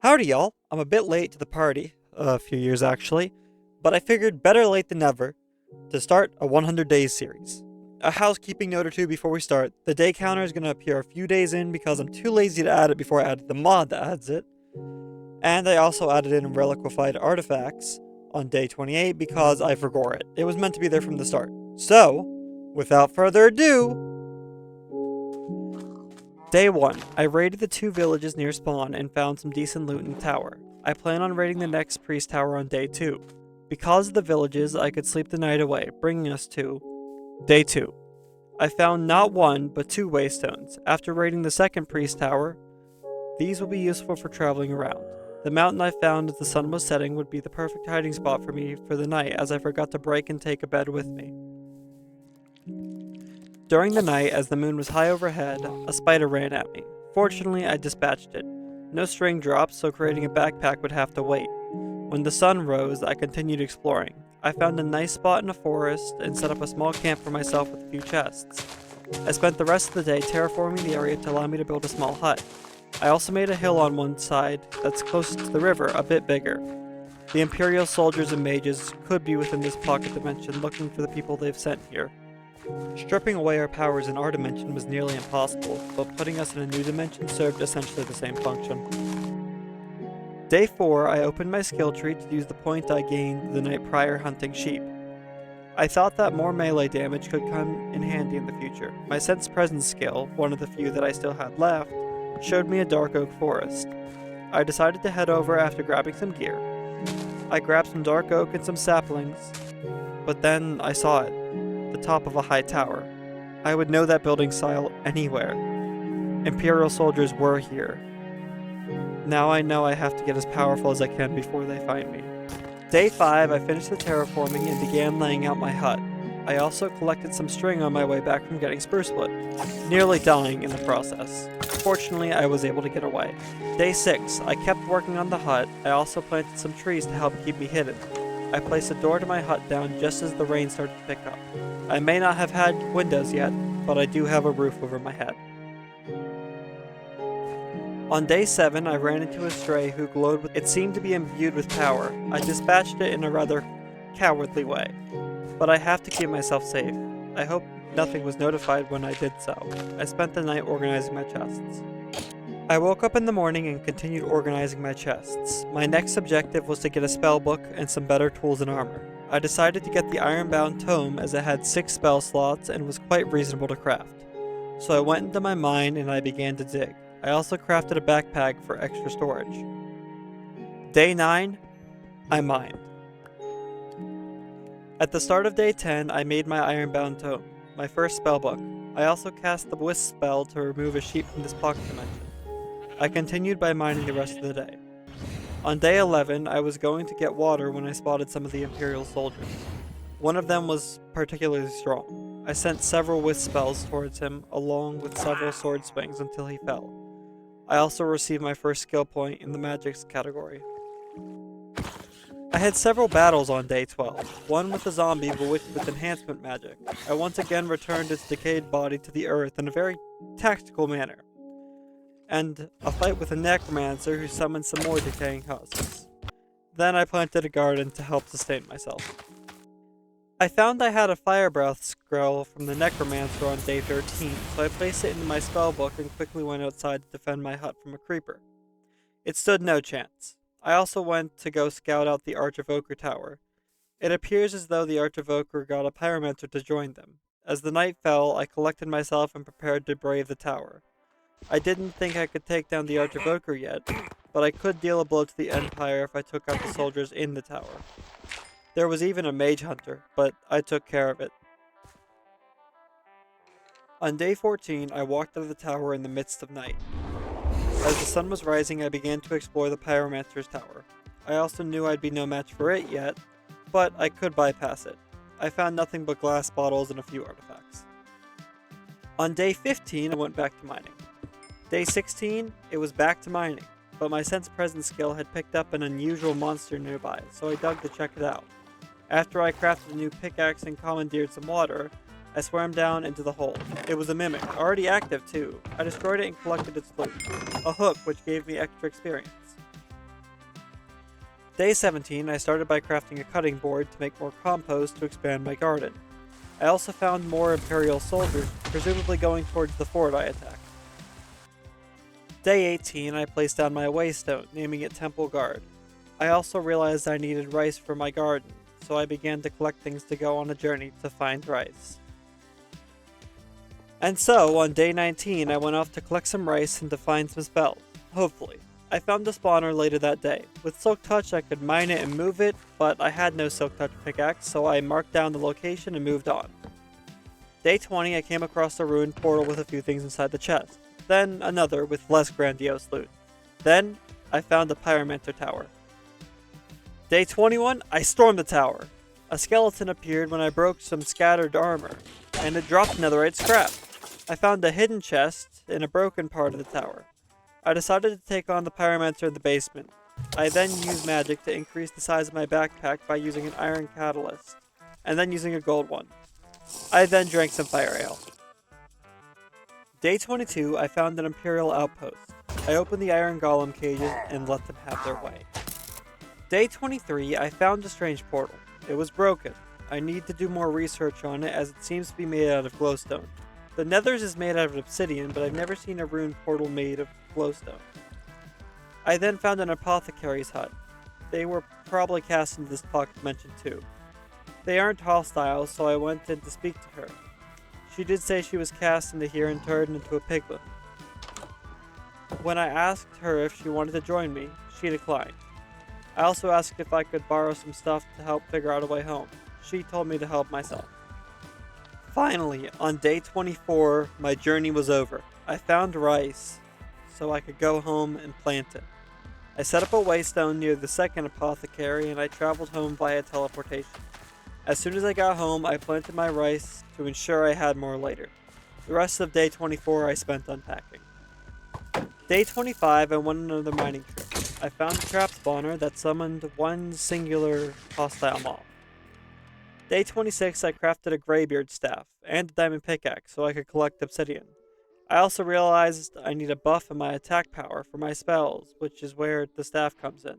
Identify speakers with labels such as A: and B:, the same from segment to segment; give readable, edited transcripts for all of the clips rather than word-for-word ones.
A: Howdy, y'all. I'm a bit late to the party, a few years actually, but I figured better late than never to start a 100 days series. A housekeeping note or two before we start. The day counter is going to appear a few days in because I'm too lazy to add it before I added the mod that adds it. And I also added in reliquified artifacts on day 28 because I forgot it. It was meant to be there from the start. So, without further ado, Day 1, I raided the 2 villages near spawn and found some decent loot in the tower. I plan on raiding the next priest tower on day 2. Because of the villages, I could sleep the night away, bringing us to Day 2. I found not 1, but 2 waystones. After raiding the second priest tower, these will be useful for traveling around. The mountain I found as the sun was setting would be the perfect hiding spot for me for the night, as I forgot to break and take a bed with me. During the night, as the moon was high overhead, a spider ran at me. Fortunately, I dispatched it. No string dropped, so creating a backpack would have to wait. When the sun rose, I continued exploring. I found a nice spot in a forest and set up a small camp for myself with a few chests. I spent the rest of the day terraforming the area to allow me to build a small hut. I also made a hill on one side that's closest to the river, a bit bigger. The Imperial soldiers and mages could be within this pocket dimension looking for the people they've sent here. Stripping away our powers in our dimension was nearly impossible, but putting us in a new dimension served essentially the same function. Day 4, I opened my skill tree to use the point I gained the night prior hunting sheep. I thought that more melee damage could come in handy in the future. My sense presence skill, one of the few that I still had left, showed me a dark oak forest. I decided to head over after grabbing some gear. I grabbed some dark oak and some saplings, but then I saw it. The top of a high tower. I would know that building style anywhere. Imperial soldiers were here. Now I know I have to get as powerful as I can before they find me. Day 5, I finished the terraforming and began laying out my hut. I also collected some string on my way back from getting spruce wood, nearly dying in the process. Fortunately, I was able to get away. Day 6, I kept working on the hut. I also planted some trees to help keep me hidden. I placed a door to my hut down just as the rain started to pick up. I may not have had windows yet, but I do have a roof over my head. On day 7, I ran into a stray who glowed with— it seemed to be imbued with power. I dispatched it in a rather cowardly way, but I have to keep myself safe. I hope nothing was notified when I did so. I spent the night organizing my chests. I woke up in the morning and continued organizing my chests. My next objective was to get a spell book and some better tools and armor. I decided to get the Ironbound Tome as it had 6 spell slots and was quite reasonable to craft. So I went into my mine and I began to dig. I also crafted a backpack for extra storage. Day 9, I mined. At the start of day 10, I made my Ironbound Tome, my first spellbook. I also cast the Wisp spell to remove a sheep from this pocket dimension. I continued by mining the rest of the day. On day 11, I was going to get water when I spotted some of the Imperial soldiers. One of them was particularly strong. I sent several Wisp spells towards him, along with several sword swings until he fell. I also received my first skill point in the magics category. I had several battles on day 12, one with a zombie bewitched with enhancement magic. I once again returned its decayed body to the earth in a very tactical manner, and a fight with a necromancer who summoned some more decaying husks. Then I planted a garden to help sustain myself. I found I had a fire breath scroll from the necromancer on day 13, so I placed it into my spellbook and quickly went outside to defend my hut from a creeper. It stood no chance. I also went to go scout out the Arch of Ochre tower. It appears as though the Arch of Ochre got a pyromancer to join them. As the night fell, I collected myself and prepared to brave the tower. I didn't think I could take down the Arch of Ochre yet, but I could deal a blow to the Empire if I took out the soldiers in the tower. There was even a mage hunter, but I took care of it. On day 14, I walked out of the tower in the midst of night. As the sun was rising, I began to explore the Pyromancer's tower. I also knew I'd be no match for it yet, but I could bypass it. I found nothing but glass bottles and a few artifacts. On day 15, I went back to mining. Day 16, it was back to mining, but my sense presence skill had picked up an unusual monster nearby, so I dug to check it out. After I crafted a new pickaxe and commandeered some water, I swam down into the hole. It was a mimic, already active too. I destroyed it and collected its loot, a hook which gave me extra experience. Day 17, I started by crafting a cutting board to make more compost to expand my garden. I also found more Imperial soldiers, presumably going towards the fort I attacked. Day 18, I placed down my waystone, naming it Temple Guard. I also realized I needed rice for my garden, so I began to collect things to go on a journey to find rice. And so, on day 19, I went off to collect some rice and to find some spells. Hopefully. I found a spawner later that day. With Silk Touch, I could mine it and move it, but I had no Silk Touch pickaxe, so I marked down the location and moved on. Day 20, I came across a ruined portal with a few things inside the chest. Then another with less grandiose loot. Then, I found a Pyromancer tower. Day 21, I stormed the tower. A skeleton appeared when I broke some scattered armor, and it dropped netherite scrap. I found a hidden chest in a broken part of the tower. I decided to take on the Pyromancer in the basement. I then used magic to increase the size of my backpack by using an iron catalyst, and then using a gold one. I then drank some fire ale. Day 22, I found an Imperial outpost. I opened the iron golem cages and let them have their way. Day 23, I found a strange portal. It was broken. I need to do more research on it as it seems to be made out of glowstone. The Nethers is made out of obsidian, but I've never seen a ruined portal made of glowstone. I then found an apothecary's hut. They were probably cast into this pocket dimension too. They aren't hostile, so I went in to speak to her. She did say she was cast into here and turned into a piglin. When I asked her if she wanted to join me, she declined. I also asked if I could borrow some stuff to help figure out a way home. She told me to help myself. Finally, on day 24, my journey was over. I found rice, so I could go home and plant it. I set up a waystone near the second apothecary and I traveled home via teleportation. As soon as I got home, I planted my rice to ensure I had more later. The rest of day 24 I spent unpacking. Day 25, I went on another mining trip. I found a trap spawner that summoned one singular hostile mob. Day 26, I crafted a graybeard staff and a diamond pickaxe so I could collect obsidian. I also realized I need a buff in my attack power for my spells, which is where the staff comes in.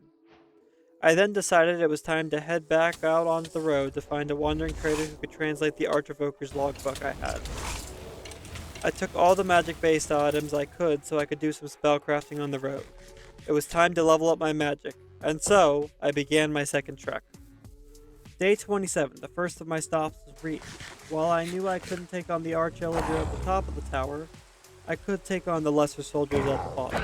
A: I then decided it was time to head back out onto the road to find a wandering trader who could translate the Archivoker's logbook I had. I took all the magic-based items I could so I could do some spellcrafting on the road. It was time to level up my magic, and so I began my second trek. Day 27, the first of my stops was reached. While I knew I couldn't take on the arch-illager at the top of the tower, I could take on the lesser soldiers at the bottom.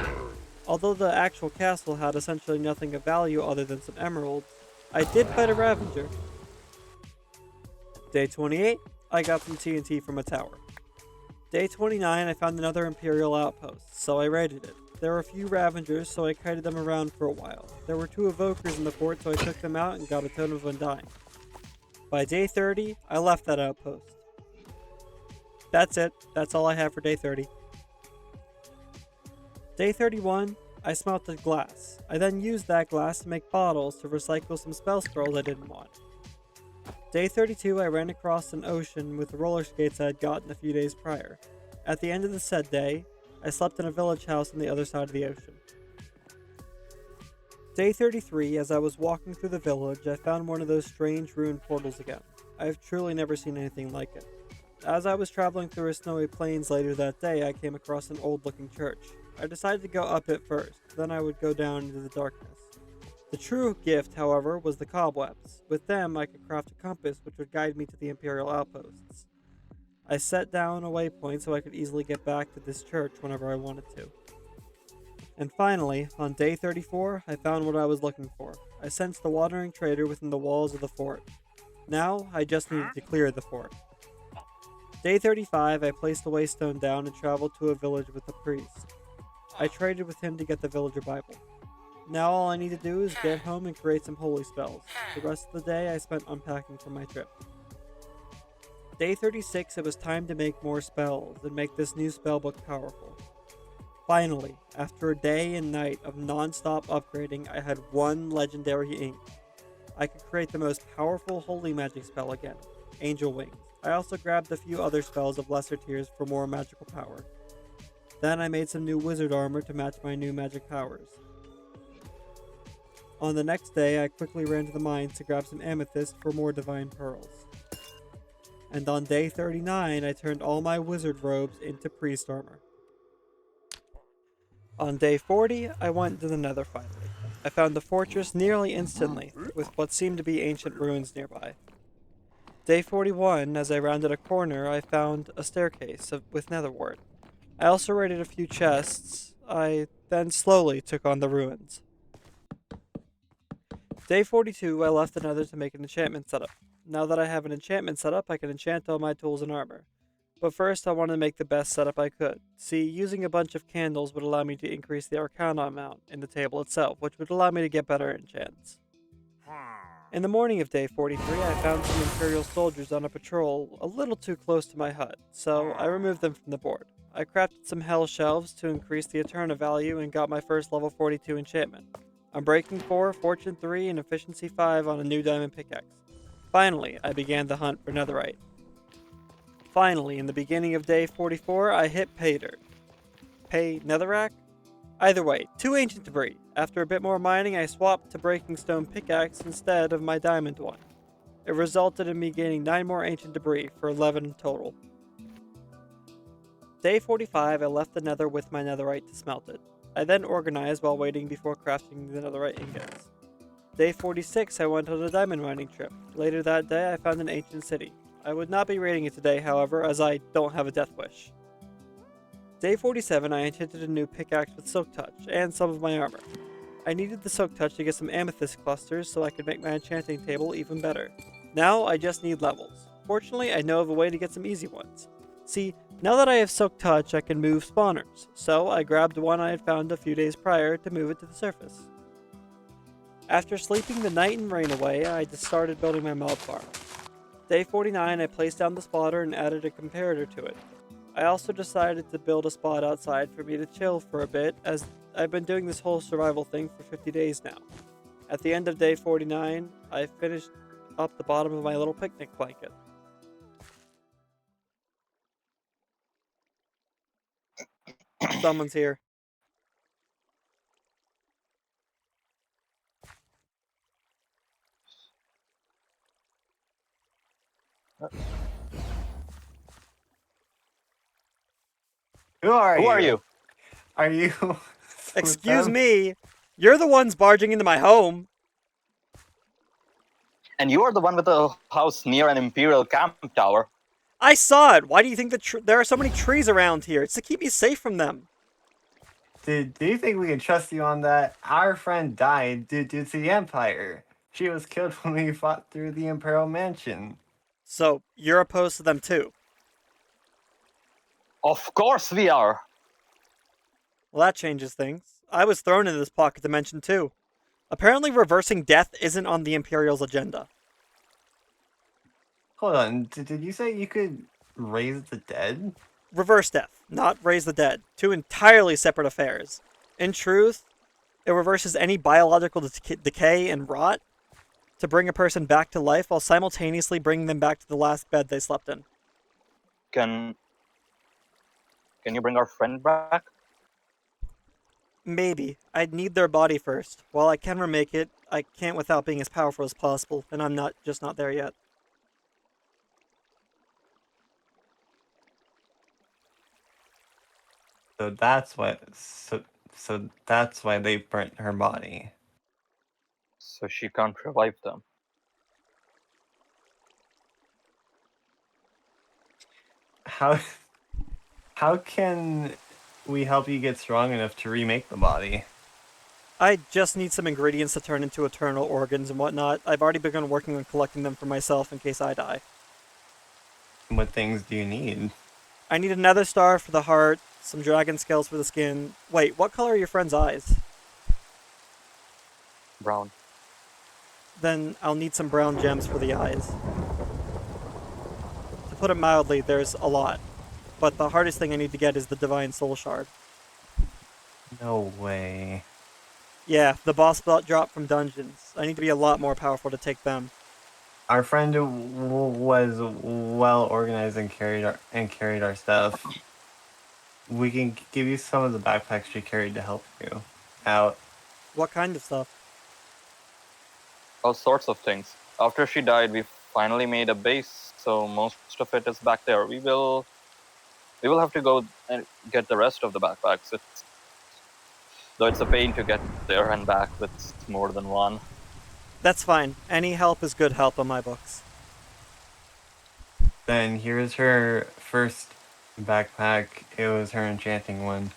A: Although the actual castle had essentially nothing of value other than some emeralds, I did fight a Ravager. Day 28, I got some TNT from a tower. Day 29, I found another Imperial outpost, so I raided it. There were a few Ravagers, so I kited them around for a while. There were 2 Evokers in the fort, so I took them out and got a Totem of Undying. By day 30, I left that outpost. That's it. That's all I have for day 30. Day 31, I smelted glass. I then used that glass to make bottles to recycle some spell scrolls I didn't want. Day 32, I ran across an ocean with the roller skates I had gotten a few days prior. At the end of the said day, I slept in a village house on the other side of the ocean. Day 33, as I was walking through the village, I found one of those strange ruined portals again. I have truly never seen anything like it. As I was traveling through a snowy plains later that day, I came across an old-looking church. I decided to go up it first, then I would go down into the darkness. The true gift, however, was the cobwebs. With them, I could craft a compass which would guide me to the Imperial outposts. I set down a waypoint so I could easily get back to this church whenever I wanted to. And finally, on day 34, I found what I was looking for. I sensed the wandering trader within the walls of the fort. Now, I just needed to clear the fort. Day 35, I placed the waystone down and traveled to a village with a priest. I traded with him to get the villager Bible. Now all I need to do is get home and create some holy spells. The rest of the day I spent unpacking for my trip. Day 36, it was time to make more spells and make this new spellbook powerful. Finally, after a day and night of non-stop upgrading, I had one legendary ink. I could create the most powerful holy magic spell again, Angel Wings. I also grabbed a few other spells of lesser tiers for more magical power. Then I made some new wizard armor to match my new magic powers. On the next day, I quickly ran to the mines to grab some amethyst for more divine pearls. And on day 39, I turned all my wizard robes into priest armor. On day 40, I went to the nether finally. I found the fortress nearly instantly, with what seemed to be ancient ruins nearby. Day 41, as I rounded a corner, I found a staircase with netherwart. I also raided a few chests. I then slowly took on the ruins. Day 42, I left the nether to make an enchantment setup. Now that I have an enchantment setup, I can enchant all my tools and armor. But first, I wanted to make the best setup I could. See, using a bunch of candles would allow me to increase the arcana amount in the table itself, which would allow me to get better enchants. In the morning of day 43, I found some Imperial soldiers on a patrol a little too close to my hut, so I removed them from the board. I crafted some hell shelves to increase the Eterna value and got my first level 42 enchantment. Unbreaking 4, Fortune 3, and Efficiency 5 on a new diamond pickaxe. Finally, I began the hunt for netherite. Finally, in the beginning of day 44, I hit pay dirt. Pay netherrack? Either way, 2 ancient debris. After a bit more mining, I swapped to breaking stone pickaxe instead of my diamond one. It resulted in me gaining 9 more ancient debris for 11 in total. Day 45, I left the nether with my netherite to smelt it. I then organized while waiting before crafting the netherite ingots. Day 46, I went on a diamond mining trip. Later that day, I found an ancient city. I would not be raiding it today, however, as I don't have a death wish. Day 47, I enchanted a new pickaxe with Silk Touch, and some of my armor. I needed the Silk Touch to get some amethyst clusters so I could make my enchanting table even better. Now, I just need levels. Fortunately, I know of a way to get some easy ones. See, now that I have Silk Touch, I can move spawners, so I grabbed one I had found a few days prior to move it to the surface. After sleeping the night and rain away, I just started building my mob farm. Day 49, I placed down the spotter and added a comparator to it. I also decided to build a spot outside for me to chill for a bit, as I've been doing this whole survival thing for 50 days now. At the end of day 49, I finished up the bottom of my little picnic blanket. Someone's here.
B: Who are
C: Who
B: you?
C: are you?
B: Are you with
A: Excuse
B: them?
A: me! You're the ones barging into my home!
C: And you are the one with the house near an Imperial camp tower.
A: I saw it! Why do you think there are so many trees around here? It's to keep me safe from them.
B: Do you think we can trust you on that? Our friend died due to the Empire. She was killed when we fought through the Imperial Mansion.
A: So, you're opposed to them too?
C: Of course we are.
A: Well, that changes things. I was thrown into this pocket dimension too. Apparently, reversing death isn't on the Imperial's agenda.
B: Hold on, did you say you could raise the dead?
A: Reverse death, not raise the dead. Two entirely separate affairs. In truth, it reverses any biological decay and rot to bring a person back to life while simultaneously bringing them back to the last bed they slept in.
C: Can you bring our friend back?
A: Maybe. I'd need their body first. While I can remake it, I can't without being as powerful as possible, and I'm not there yet.
B: So that's why they burnt her body.
C: So she can't revive them.
B: How how can we help you get strong enough to remake the body?
A: I just need some ingredients to turn into eternal organs and whatnot. I've already begun working on collecting them for myself in case I die.
B: What things do you need?
A: I need another star for the heart, some dragon scales for the skin. Wait, what color are your friend's eyes?
C: Brown.
A: Then I'll need some brown gems for the eyes. To put it mildly, there's a lot. But the hardest thing I need to get is the Divine Soul Shard.
B: No way.
A: Yeah, the boss drop from dungeons. I need to be a lot more powerful to take them.
B: Our friend was well organized and carried our stuff. We can give you some of the backpacks she carried to help you out.
A: What kind of stuff?
C: All sorts of things. After she died, we finally made a base, so most of it is back there. We will have to go and get the rest of the backpacks. Though it's a pain to get there and back with more than one.
A: That's fine. Any help is good help in my books.
B: Then here's her first backpack. It was her enchanting one.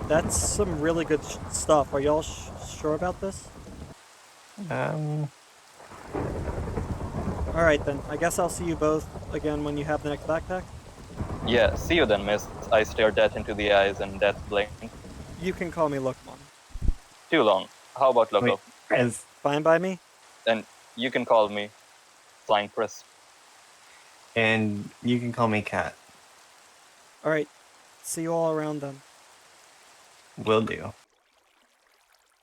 A: That's some really good stuff. Are y'all sure about this? Alright then, I guess I'll see you both again when you have the next backpack.
C: Yeah, see you then, miss. I stare death into the eyes and death blink.
A: You can call me Locomeon.
C: Too long. How about Loco?
B: Wait, Chris.
A: Fine by me?
C: And you can call me Flying Chris.
B: And you can call me Cat.
A: Alright, see you all around then.
B: Will do.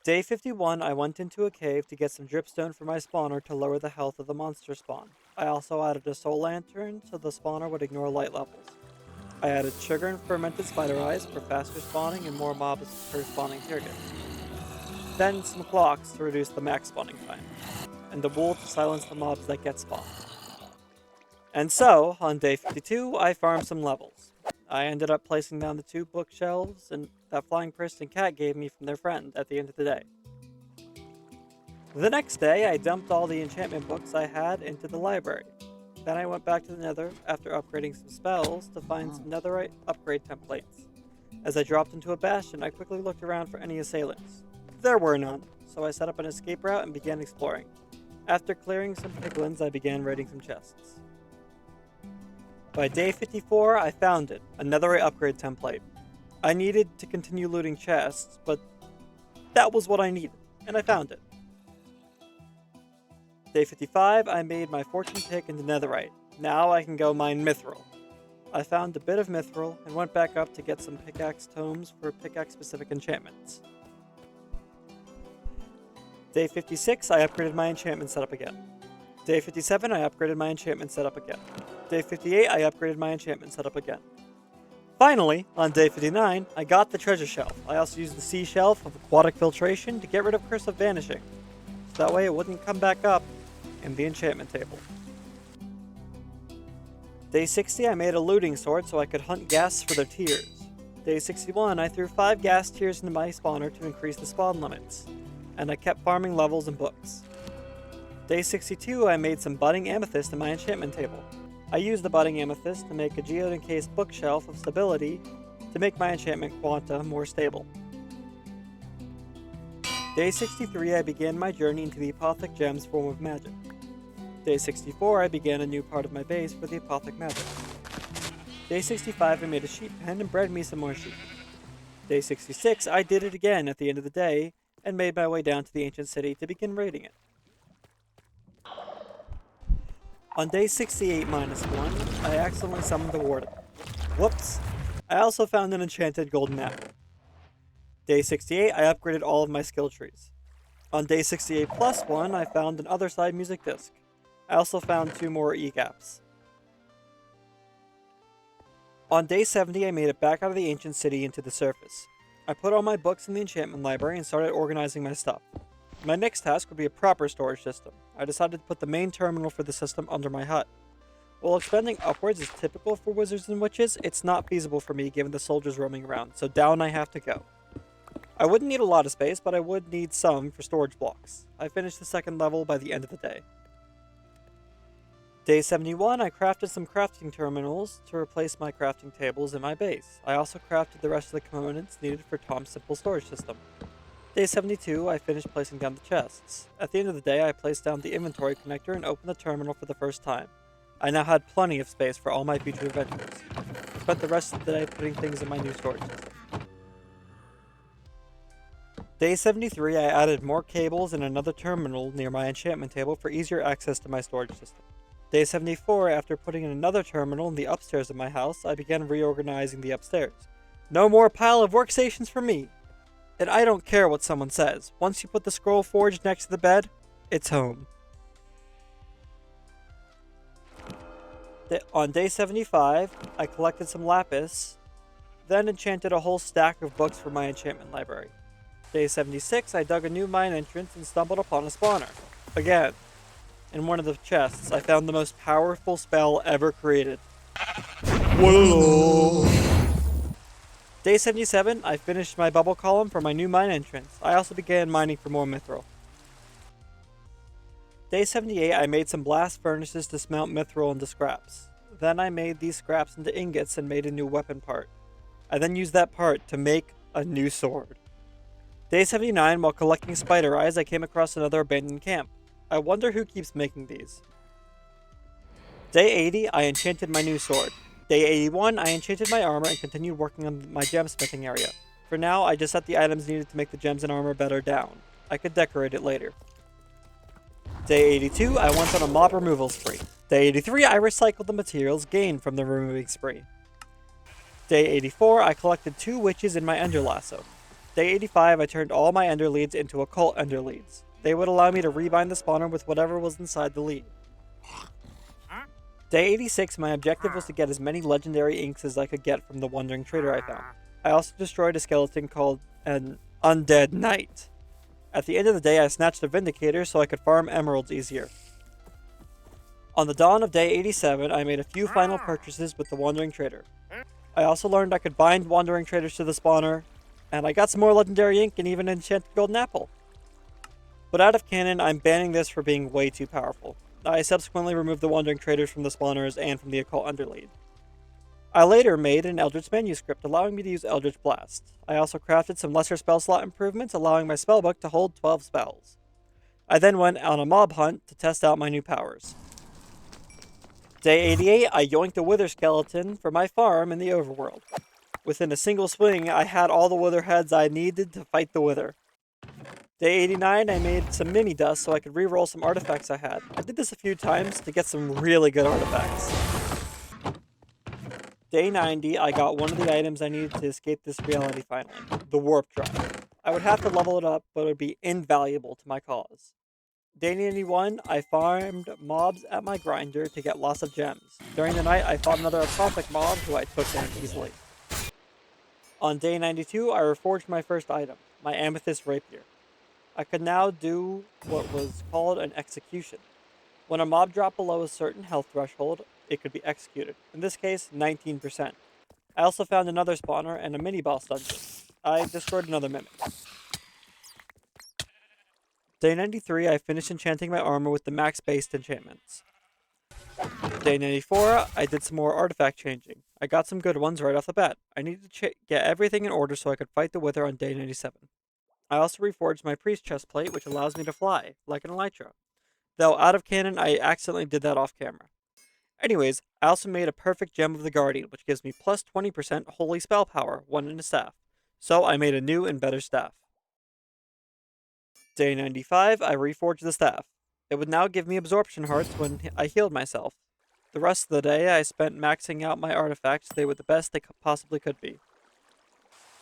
A: Day 51, I went into a cave to get some dripstone for my spawner to lower the health of the monster spawn. I also added a soul lantern so the spawner would ignore light levels. I added sugar and fermented spider eyes for faster spawning and more mobs per spawning target. Then some clocks to reduce the max spawning time, and the wool to silence the mobs that get spawned. And so, on day 52, I farmed some levels. I ended up placing down the 2 bookshelves and that Flying Chris and Cat gave me from their friend at the end of the day. The next day, I dumped all the enchantment books I had into the library. Then I went back to the nether after upgrading some spells to find some netherite upgrade templates. As I dropped into a bastion, I quickly looked around for any assailants. There were none, so I set up an escape route and began exploring. After clearing some piglins, I began raiding some chests. By day 54, I found it, a netherite upgrade template. I needed to continue looting chests, but that was what I needed, and I found it. Day 55, I made my fortune pick into netherite. Now I can go mine mithril. I found a bit of mithril and went back up to get some pickaxe tomes for pickaxe-specific enchantments. Day 56, I upgraded my enchantment setup again. Day 57, I upgraded my enchantment setup again. Day 58, I upgraded my enchantment setup again. Finally, on day 59, I got the treasure shelf. I also used the sea shelf of aquatic filtration to get rid of Curse of Vanishing, so that way it wouldn't come back up in the enchantment table. Day 60, I made a looting sword so I could hunt ghasts for their tears. Day 61, I threw 5 ghast tears into my spawner to increase the spawn limits, and I kept farming levels and books. Day 62, I made some budding amethyst in my enchantment table. I used the budding amethyst to make a geode-encased bookshelf of stability to make my enchantment quanta more stable. Day 63, I began my journey into the Apothic Gems form of magic. Day 64, I began a new part of my base for the Apothic magic. Day 65, I made a sheep pen and bred me some more sheep. Day 66, I did it again at the end of the day and made my way down to the ancient city to begin raiding it. On day 68-1, I accidentally summoned the warden. Whoops. I also found an enchanted golden apple. Day 68, I upgraded all of my skill trees. On day 68+1, I found an other side music disc. I also found 2 more e-gaps. On day 70, I made it back out of the ancient city into the surface. I put all my books in the enchantment library and started organizing my stuff. My next task would be a proper storage system. I decided to put the main terminal for the system under my hut. While expanding upwards is typical for wizards and witches, it's not feasible for me given the soldiers roaming around, so down I have to go. I wouldn't need a lot of space, but I would need some for storage blocks. I finished the second level by the end of the day. Day 71, I crafted some crafting terminals to replace my crafting tables in my base. I also crafted the rest of the components needed for Tom's simple storage system. Day 72, I finished placing down the chests. At the end of the day, I placed down the inventory connector and opened the terminal for the first time. I now had plenty of space for all my future adventures. I spent the rest of the day putting things in my new storage system. Day 73, I added more cables and another terminal near my enchantment table for easier access to my storage system. Day 74, after putting in another terminal in the upstairs of my house, I began reorganizing the upstairs. No more pile of workstations for me! And I don't care what someone says. Once you put the scroll forge next to the bed, it's home. On day 75, I collected some lapis then enchanted a whole stack of books for my enchantment library. Day 76, I dug a new mine entrance and stumbled upon a spawner. Again. In one of the chests, I found the most powerful spell ever created. Day 77, I finished my bubble column for my new mine entrance. I also began mining for more mithril. Day 78, I made some blast furnaces to smelt mithril into scraps. Then I made these scraps into ingots and made a new weapon part. I then used that part to make a new sword. Day 79, while collecting spider eyes, I came across another abandoned camp. I wonder who keeps making these. Day 80, I enchanted my new sword. Day 81, I enchanted my armor and continued working on my gemsmithing area. For now, I just set the items needed to make the gems and armor better down. I could decorate it later. Day 82, I went on a mob removal spree. Day 83, I recycled the materials gained from the removing spree. Day 84, I collected 2 witches in my ender lasso. Day 85, I turned all my ender leads into occult ender leads. They would allow me to rebind the spawner with whatever was inside the lead. Day 86, my objective was to get as many legendary inks as I could get from the wandering trader I found. I also destroyed a skeleton called an undead knight. At the end of the day, I snatched a vindicator so I could farm emeralds easier. On the dawn of day 87, I made a few final purchases with the wandering trader. I also learned I could bind wandering traders to the spawner, and I got some more legendary ink and even an enchanted golden apple. But out of canon, I'm banning this for being way too powerful. I subsequently removed the wandering traders from the spawners and from the occult underlead. I later made an Eldritch manuscript allowing me to use Eldritch Blast. I also crafted some lesser spell slot improvements allowing my spellbook to hold 12 spells. I then went on a mob hunt to test out my new powers. Day 88, I yoinked a wither skeleton for my farm in the overworld. Within a single swing, I had all the wither heads I needed to fight the wither. Day 89, I made some mini dust so I could reroll some artifacts I had. I did this a few times to get some really good artifacts. Day 90, I got one of the items I needed to escape this reality finally, the warp drive. I would have to level it up, but it would be invaluable to my cause. Day 91, I farmed mobs at my grinder to get lots of gems. During the night, I fought another apothic mob who I took down easily. On day 92, I reforged my first item, my amethyst rapier. I could now do what was called an execution. When a mob dropped below a certain health threshold, it could be executed. In this case, 19%. I also found another spawner and a mini-boss dungeon. I destroyed another mimic. Day 93, I finished enchanting my armor with the max-based enchantments. Day 94, I did some more artifact changing. I got some good ones right off the bat. I needed to get everything in order so I could fight the Wither on day 97. I also reforged my priest chestplate, which allows me to fly, like an elytra. Though out of canon, I accidentally did that off camera. Anyways, I also made a perfect gem of the Guardian, which gives me plus 20% holy spell power, 1 in a staff. So I made a new and better staff. Day 95, I reforged the staff. It would now give me absorption hearts when I healed myself. The rest of the day, I spent maxing out my artifacts so they were the best they possibly could be.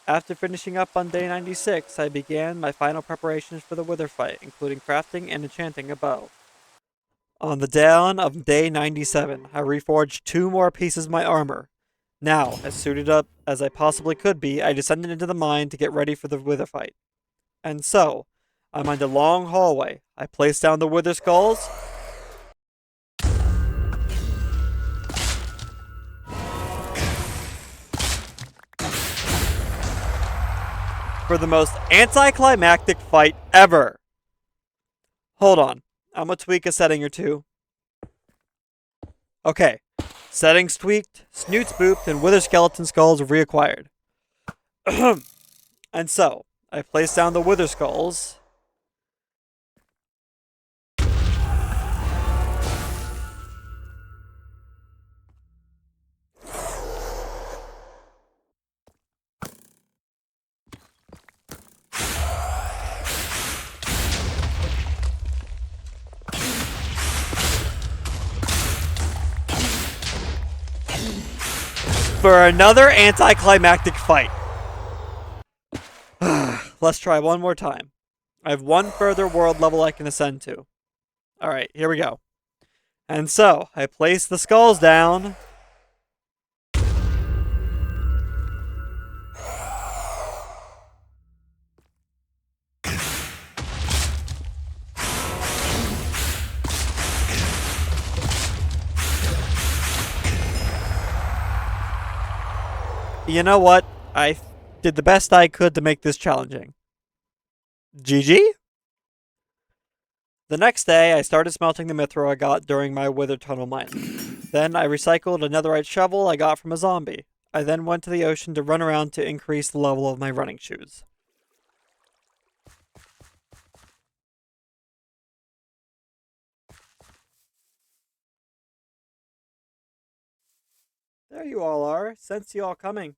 A: After finishing up on day 96, I began my final preparations for the Wither fight, including crafting and enchanting a bow. On the dawn of day 97, I reforged 2 more pieces of my armor. Now, as suited up as I possibly could be, I descended into the mine to get ready for the Wither fight. And so, I mined a long hallway. I placed down the Wither skulls. For the most anticlimactic fight ever. Hold on. I'm gonna tweak a setting or two. Okay. Settings tweaked, snoots booped, and Wither skeleton skulls reacquired. And so, I placed down the Wither skulls. For another anticlimactic fight. Let's try one more time. I have one further world level I can ascend to. Alright, here we go. And so, I place the skulls down. you know what? I did the best I could to make this challenging. GG? The next day, I started smelting the mithril I got during my wither tunnel mining. Then I recycled a netherite shovel I got from a zombie. I then went to the ocean to run around to increase the level of my running shoes. There you all are. Sense you all coming.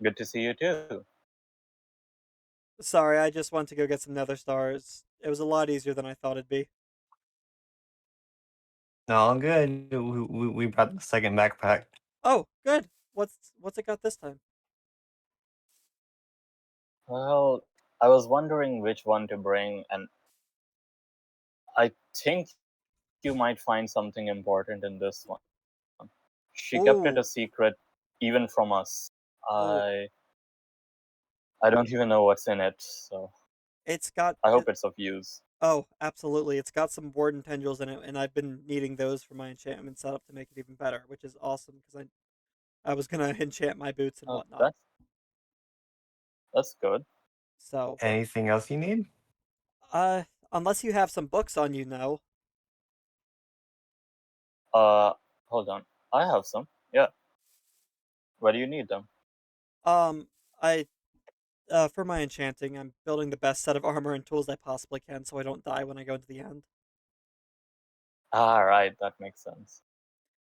C: Good to see you too.
A: Sorry, I just went to go get some nether stars. It was a lot easier than I thought it'd be.
B: All good. We brought the second backpack.
A: Oh, good. What's it got this time?
C: Well, I was wondering which one to bring, and I think you might find something important in this one. She kept it
A: Ooh,
C: a secret, even from us.
A: ooh.
C: I don't even know what's in it, so
A: It's got
C: I
A: it,
C: hope it's of use.
A: oh, absolutely. It's got some warden tendrils in it, and I've been needing those for my enchantment setup to make it even better, which is awesome because I was gonna enchant my boots and
C: Oh,
A: whatnot.
C: that's good.
A: So,
B: Anything else you need?
A: uh, unless you have some books on you, no.
C: Uh, Hold on. I have some. Yeah. Where do you need them?
A: Um, I for my enchanting, I'm building the best set of armor and tools I possibly can, so I don't die when I go to the end.
C: Ah, right. That makes sense.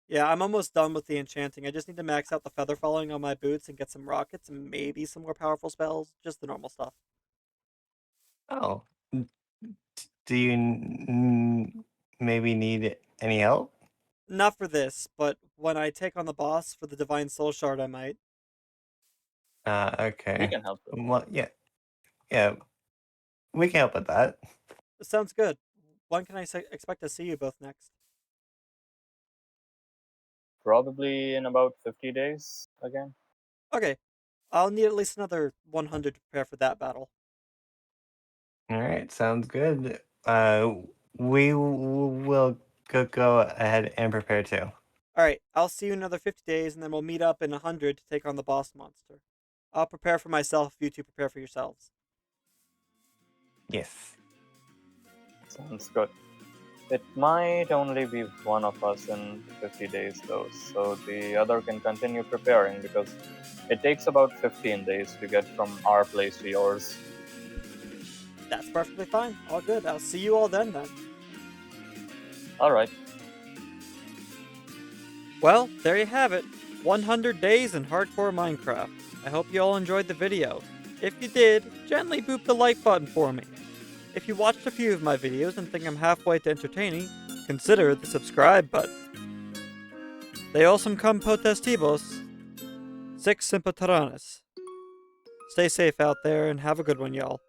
A: Yeah, I'm almost done with the enchanting. I just need to max out the feather falling on my boots and get some rockets and maybe some more powerful spells. Just the normal stuff.
B: Oh, do you maybe need any help?
A: Not for this, but when I take on the boss for the Divine Soul Shard, I might.
C: We
B: Okay.
C: can help with that.
B: Well, yeah, we can help with that.
A: Sounds good. When can I expect to see you both next?
C: Probably in about 50 days again.
A: Okay, I'll need at least another 100 to prepare for that battle.
B: All right, sounds good. We will go ahead and prepare too.
A: Alright, I'll see you in another 50 days, and then we'll meet up in 100 to take on the boss monster. I'll prepare for myself, you two prepare for yourselves.
B: Yes.
C: Sounds good. It might only be one of us in 50 days, though, so the other can continue preparing because it takes about 15 days to get from our place to yours.
A: That's perfectly fine. All good. I'll see you all then.
C: Alright,
A: Well, there you have it. 100 days in hardcore Minecraft. I hope you all enjoyed the video. If you did, gently boop the like button for me. If you watched a few of my videos and think I'm halfway to entertaining, consider the subscribe button. Deos compotestivos. Six sympatranes. Stay safe out there and have a good one, y'all.